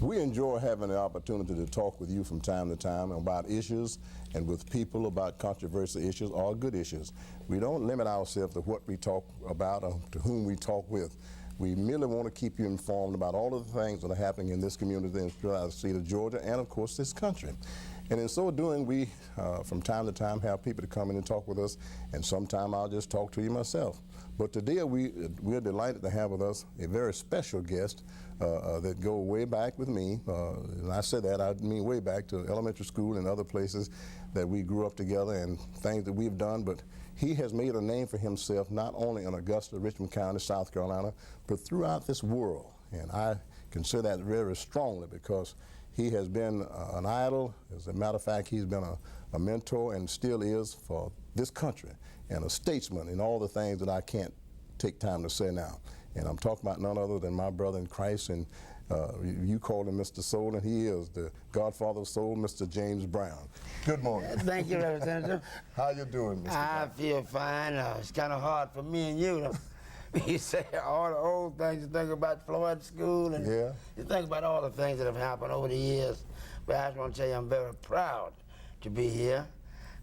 We enjoy having the opportunity to talk with you from time to time about issues and with people about controversial issues or good issues. We don't limit ourselves to what we talk about or to whom we talk with. We merely want to keep you informed about all of the things that are happening in this community in the state of Georgia and, of course, this country. And in so doing, we, from time to time, have people to come in and talk with us, and sometime I'll just talk to you myself. But today we're delighted to have with us a very special guest that go way back with me. And I said that, I mean way back to elementary school and other places that we grew up together and things that we've done. But he has made a name for himself not only in Augusta, Richmond County, South Carolina, but throughout this world. And I consider that very strongly because he has been an idol. As a matter of fact, he's been a mentor and still is for this country and a statesman in all the things that I can't take time to say now. And I'm talking about none other than my brother in Christ, and you call him Mr. Soul, and he is the godfather of soul, Mr. James Brown. Good morning. Thank you, Representative. How you doing, Mr. I Brown? feel fine. It's kind of hard for me and you. You say all the old things, you think about Floyd School, and you think about all the things that have happened over the years. But I just want to tell you I'm very proud to be here.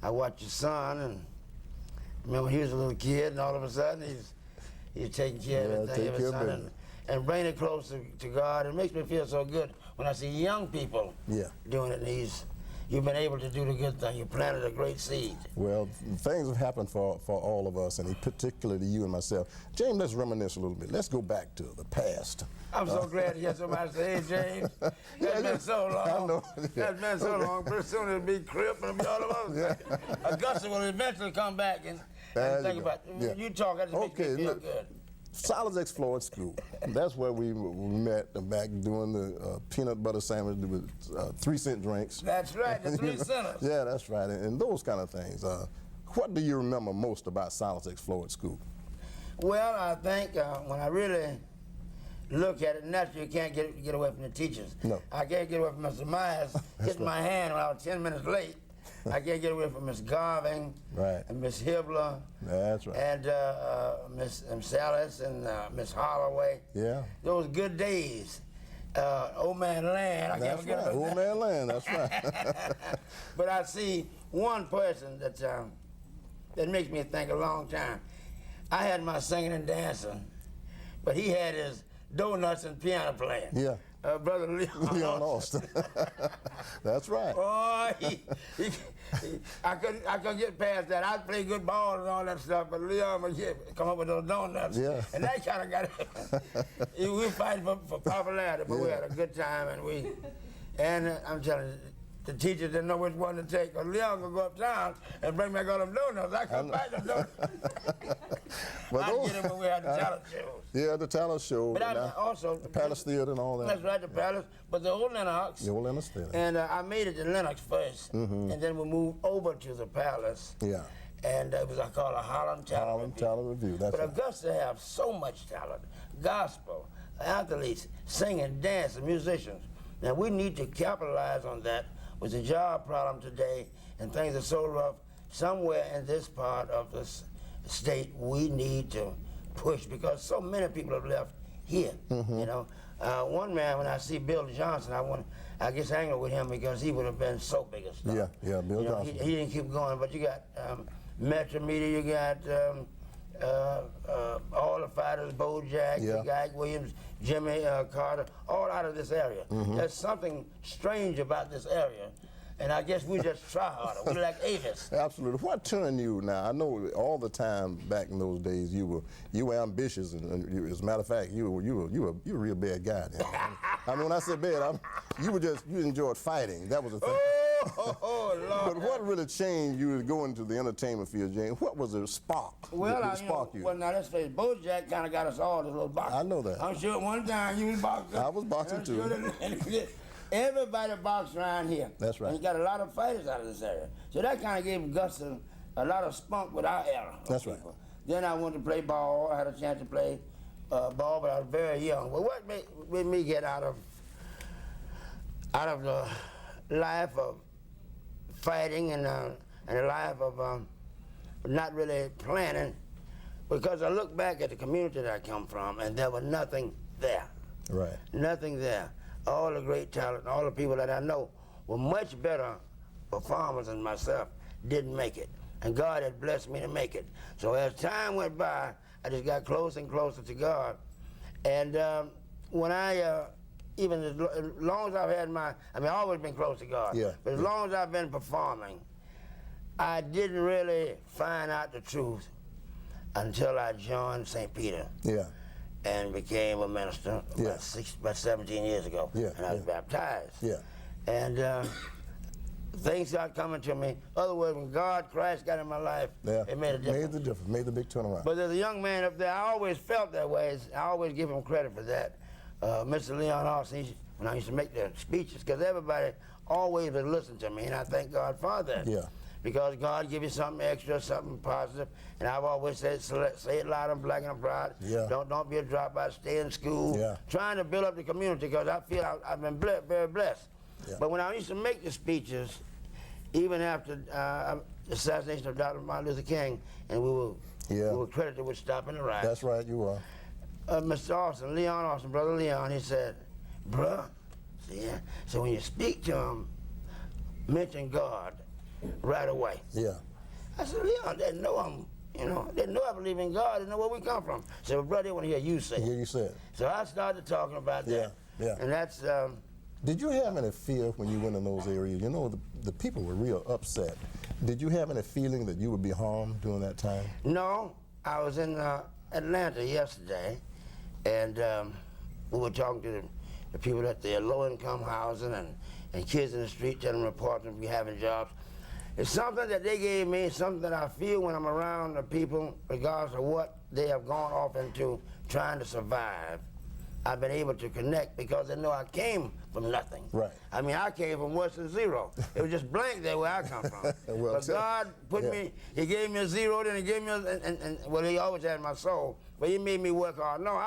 I watched your son, and remember he was a little kid, and all of a sudden he's taking care of everything, and bringing it closer to God. It makes me feel so good when I see young people doing it. And you've been able to do the good thing. You planted a great seed. Well, things have happened for all of us, and particularly you and myself. James, let's reminisce a little bit. Let's go back to the past. I'm so glad to hear somebody say, hey, James, that's been so long. I know. That's been so long. Pretty soon it'll be Crip and it'll be all of us. Augusta will eventually come back and think about it. You talk, that just makes me feel good. Silas Floyd School. That's where we met back doing the peanut butter sandwich with 3-cent drinks. That's right, the 3 centers. Yeah, that's right, and those kind of things. What do you remember most about Silas Floyd School? Well, I think when I really look at it, naturally you can't get away from the teachers. No. I can't get away from Mr. Myers hitting my hand when I was 10 minutes late. I can't get away from Miss Garvin, and Miss Hibbler, that's right, and Miss Salas and Miss Holloway. Yeah, those good days. Old Man Land, I can't forget about Old Man Land, that's right. But I see one person that makes me think a long time. I had my singing and dancing, but he had his donuts and piano playing. Yeah. Brother Leon Austin. That's right. Oh, I couldn't get past that. I'd play good ball and all that stuff, but Leon would come up with those donuts. Yeah. And that kind of got it. We were fighting for popularity, but we had a good time, and I'm telling you, the teachers didn't know which one to take. Or Leon would go uptown and bring back all them donuts. I couldn't buy them donuts. I'd get them when we had the talent shows. Yeah, the talent show. But I also the Palace Theater and all that. That's right, the Palace. But the old Lennox. The old Lennox Theater. And I made it to Lennox first, and then we moved over to the Palace. Yeah. And it was called a Harlem Talent Review. That's but Augusta have so much talent, gospel, athletes, singing, dancing, musicians. Now we need to capitalize on that. With the job problem today and things are so rough, somewhere in this part of the state we need to push because so many people have left here. You know, one man, when I see Bill Johnson, I guess hang with him because he would have been so big a star. Yeah, Bill Johnson. He didn't keep going, but you got Metro Media, you got all the fighters, Bojack, Guy Williams, Jimmy Carter, all out of this area. There's something strange about this area, and I guess we just try harder. We're like Avis. Absolutely. What turned you now? I know all the time back in those days you were ambitious, and as a matter of fact, you were a real bad guy. I mean, when I say bad, you enjoyed fighting. That was the thing. Oh, Lord. But what really changed you to go into the entertainment field, James? What was the spark? Well, Well, now let's face it, Bojack kind of got us all this little boxing. I know that. I'm sure at one time you was boxing. I was boxing too. Everybody boxed around here. That's right. And you got a lot of fighters out of this area. So that kind of gave Augusta a lot of spunk with our era. That's right. Then I went to play ball. I had a chance to play ball, but I was very young. Well, what made me get out of the life of fighting and the life of not really planning, because I look back at the community that I come from, and there was nothing there. Right. Nothing there. all the great talent, all the people that I know were much better performers than myself, didn't make it. And God had blessed me to make it. So as time went by, I just got closer and closer to God. And when I, even as long as I've had I've always been close to God. Yeah. But as long as I've been performing, I didn't really find out the truth until I joined St. Peter. Yeah. And became a minister about 17 years ago. Yeah. And I was baptized. Yeah. And things started coming to me. In other words, when Christ got in my life, it made a difference. Made the difference, made the big turnaround. But there's a young man up there, I always felt that way. I always give him credit for that. Mr. Leon Austin, when I used to make the speeches, because everybody always would listen to me, and I thank God for that. Yeah. Because God give you something extra, something positive, and I've always said, say it loud and black and proud. Yeah. Don't be a dropout, stay in school. Yeah. Trying to build up the community, because I feel I've been very blessed. Yeah. But when I used to make the speeches, even after the assassination of Dr. Martin Luther King, and we were credited with stopping the riots. That's right, you are. Mr. Austin, Leon Austin, Brother Leon, he said, bruh, so when you speak to him, mention God right away. Yeah. I said, Leon, they know they know I believe in God, they know where we come from. I said, well, brother, they want to hear you say it. Hear you say it. So I started talking about that. Yeah. And that's... Did you have any fear when you went in those areas? You know, the people were real upset. Did you have any feeling that you would be harmed during that time? No. I was in Atlanta yesterday, and we were talking to the people at the low-income housing and kids in the street, telling them reports and be having jobs. It's something that they gave me, something that I feel when I'm around the people, regardless of what they have gone off into trying to survive. I've been able to connect because they know I came from nothing. Right. I mean, I came from worse than zero. It was just blank there where I come from. Well, but God put me, he gave me a zero, then he gave me well, he always had my soul, but he made me work hard. No,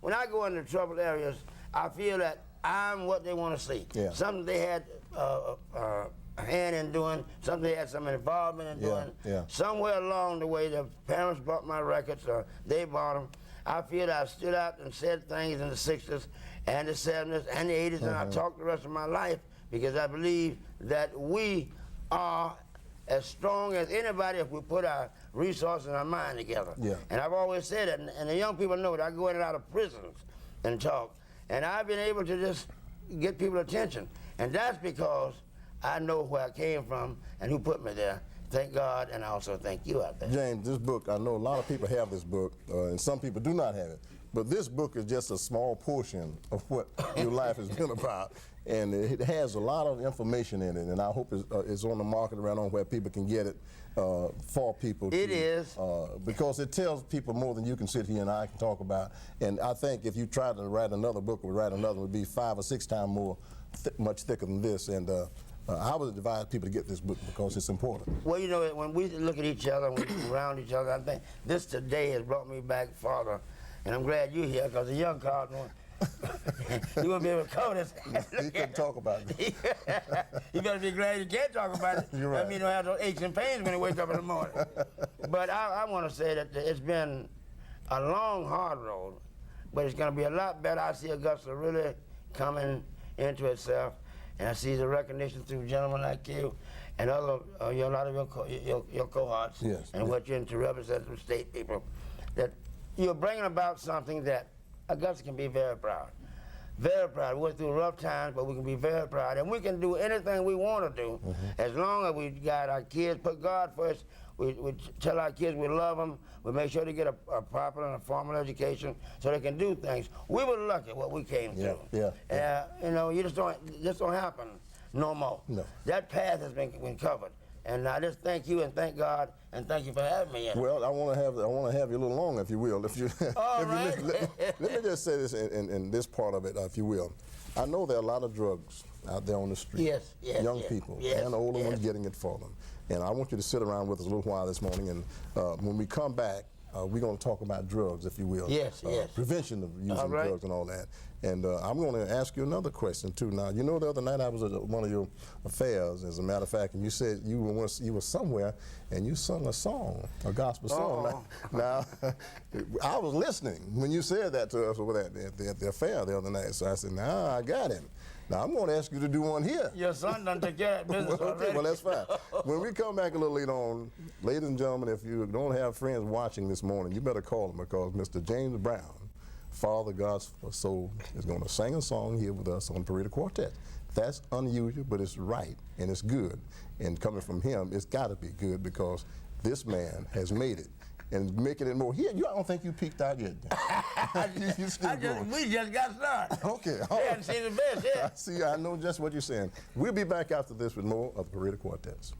when I go into troubled areas, I feel that I'm what they want to see. Yeah. Something they had a hand in doing, something they had some involvement in doing. Yeah. Somewhere along the way, the parents bought my records, or they bought them. I feel that I stood out and said things in the 60s and the 70s and the 80s, and I talked the rest of my life because I believe that we are as strong as anybody if we put our resources and our mind together. Yeah. And I've always said that, and the young people know that I go in and out of prisons and talk, and I've been able to just get people's attention. And that's because I know where I came from and who put me there. Thank God, and I also thank you out there. James, this book, I know a lot of people have this book, and some people do not have it, but this book is just a small portion of what your life has been about, and it has a lot of information in it, and I hope it's on the market around on where people can get it for people. It is. Because it tells people more than you can sit here and I can talk about, and I think if you tried to write another book or write another, it would be 5 or 6 times more, much thicker than this, and I would advise people to get this book because it's important. Well, you know, when we look at each other, when we around each other, I think this today has brought me back farther. And I'm glad you're here because the young Carlton, you won't be able to cover this. He couldn't talk about it. You better be glad you can't talk about it. You're right. I mean, you don't have those aches and pains when you wake up in the morning. But I want to say that it's been a long, hard road, but it's going to be a lot better. I see Augusta really coming into itself. And I see the recognition through gentlemen like you and other, a lot of your cohorts, yes, and what you're into represent the state people, that you're bringing about something that Augusta can be very proud. Very proud. We went through rough times, but we can be very proud. And we can do anything we want to do as long as we got our kids, put God first. We tell our kids we love them. We make sure they get a proper and a formal education so they can do things. We were lucky what we came through. Yeah. You know, you just don't happen no more. No. That path has been covered. And I just thank you and thank God and thank you for having me. Well, I want to have you a little longer, if you will. If you, All right. let me just say this in this part of it, if you will. I know there are a lot of drugs out there on the street. Yes, young people and older ones getting it for them. And I want you to sit around with us a little while this morning, and when we come back, we're going to talk about drugs, if you will. Yes. Prevention of using drugs and all that. And I'm going to ask you another question, too. Now, you know the other night I was at one of your affairs, as a matter of fact, and you said you were somewhere, and you sung a song, a gospel song. Now, I was listening when you said that to us over at the affair the other night, so I said, I got him. Now, I'm going to ask you to do one here. Your son done took care of that business Okay, already. well, that's fine. When we come back a little later on, ladies and gentlemen, if you don't have friends watching this morning, you better call them because Mr. James Brown, Father God's Soul, is going to sing a song here with us on Pareto Quartet. That's unusual, but it's right and it's good. And coming from him, it's got to be good because this man has made it. And making it more. Here, I don't think you peaked out yet. You still going. We just got started. Okay. We hadn't seen the best yet. See, I know just what you're saying. We'll be back after this with more of the Pareto Quartets.